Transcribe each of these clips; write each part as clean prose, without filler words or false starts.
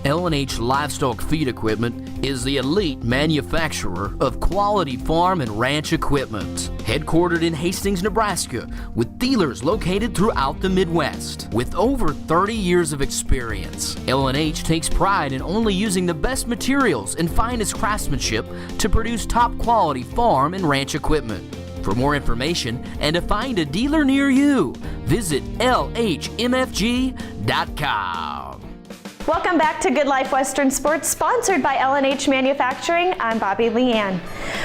L&H Livestock Feed Equipment is the elite manufacturer of quality farm and ranch equipment. Headquartered in Hastings, Nebraska, with dealers located throughout the Midwest. With over 30 years of experience, L&H takes pride in only using the best materials and finest craftsmanship to produce top quality farm and ranch equipment. For more information and to find a dealer near you, visit lhmfg.com. Welcome back to Good Life Western Sports, sponsored by L&H Manufacturing. I'm Bobby Leanne.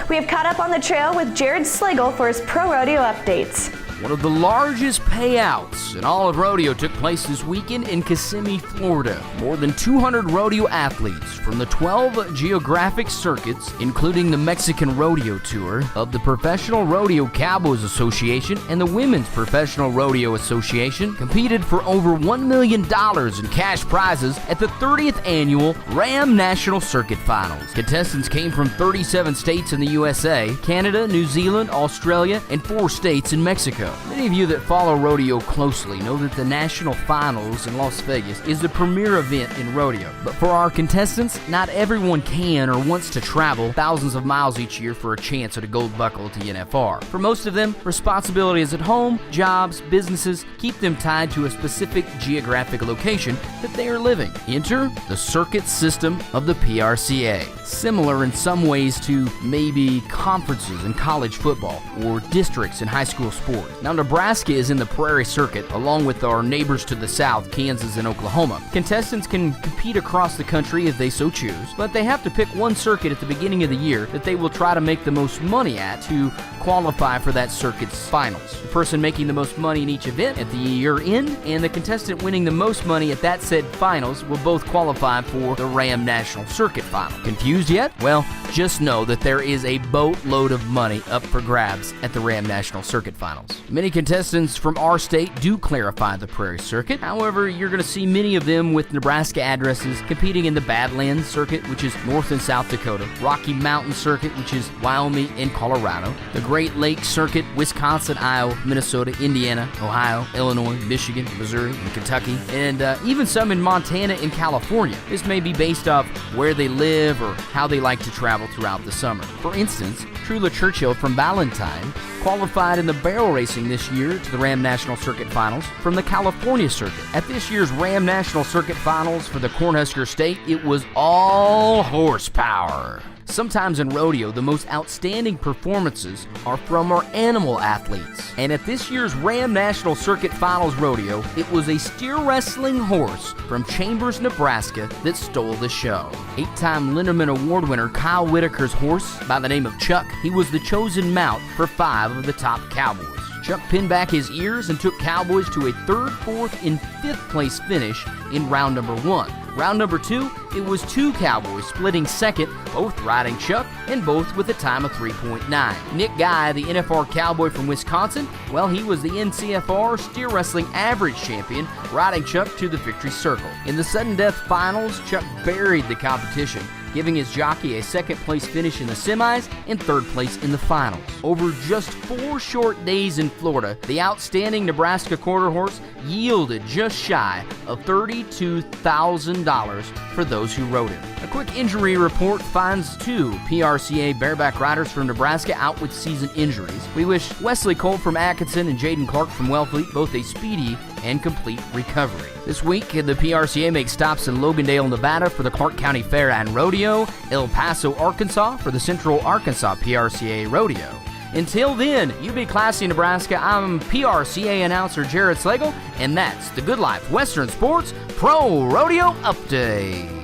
We have caught up on the trail with Jared Slagle for his Pro Rodeo Updates. One of the largest payouts in all of rodeo took place this weekend in Kissimmee, Florida. More than 200 rodeo athletes from the 12 geographic circuits, including the Mexican Rodeo Tour of the Professional Rodeo Cowboys Association and the Women's Professional Rodeo Association, competed for over $1 million in cash prizes at the 30th Annual Ram National Circuit Finals. Contestants came from 37 states in the USA, Canada, New Zealand, Australia, and 4 states in Mexico. Many of you that follow rodeo closely know that the National Finals in Las Vegas is the premier event in rodeo. But for our contestants, not everyone can or wants to travel thousands of miles each year for a chance at a gold buckle at the NFR. For most of them, responsibilities at home, jobs, businesses keep them tied to a specific geographic location that they are living. Enter the circuit system of the PRCA. Similar in some ways to maybe conferences in college football or districts in high school sports. Now, Nebraska is in the Prairie Circuit, along with our neighbors to the south, Kansas and Oklahoma. Contestants can compete across the country if they so choose, but they have to pick one circuit at the beginning of the year that they will try to make the most money at to qualify for that circuit's finals. The person making the most money in each event at the year end and the contestant winning the most money at that said finals will both qualify for the Ram National Circuit Final. Confused yet? Well, just know that there is a boatload of money up for grabs at the Ram National Circuit Finals. Many contestants from our state do clarify the Prairie Circuit. However, you're going to see many of them with Nebraska addresses competing in the Badlands Circuit, which is North and South Dakota, Rocky Mountain Circuit, which is Wyoming and Colorado, the Great Lakes Circuit, Wisconsin, Iowa, Minnesota, Indiana, Ohio, Illinois, Michigan, Missouri, and Kentucky, and even some in Montana and California. This may be based off where they live or how they like to travel throughout the summer. For instance, Trula Churchill from Ballantyne qualified in the barrel racing this year to the Ram National Circuit Finals from the California Circuit. At this year's Ram National Circuit Finals for the Cornhusker State, it was all horsepower. Sometimes in rodeo, the most outstanding performances are from our animal athletes. And at this year's Ram National Circuit Finals rodeo, it was a steer wrestling horse from Chambers, Nebraska that stole the show. 8-time Linderman Award winner Kyle Whitaker's horse by the name of Chuck, he was the chosen mount for 5 of the top cowboys. Chuck pinned back his ears and took Cowboys to a 3rd, 4th, and 5th place finish in round number 1. Round number 2, it was 2 Cowboys splitting second, both riding Chuck, and both with a time of 3.9. Nick Guy, the NFR Cowboy from Wisconsin, well, he was the NCFR Steer Wrestling Average Champion, riding Chuck to the victory circle. In the sudden death finals, Chuck buried the competition, giving his jockey a 2nd place finish in the semis and 3rd place in the finals. Over just 4 short days in Florida, the outstanding Nebraska quarter horse yielded just shy of $32,000 for those who rode him. A quick injury report finds 2 PRCA bareback riders from Nebraska out with season injuries. We wish Wesley Cole from Atkinson and Jaden Clark from Wellfleet both a speedy and complete recovery. This week, the PRCA makes stops in Logandale, Nevada for the Clark County Fair and Rodeo, El Paso, Arkansas for the Central Arkansas PRCA Rodeo. Until then, you be classy, Nebraska. I'm PRCA announcer Jared Slagle, and that's the Good Life Western Sports Pro Rodeo Update.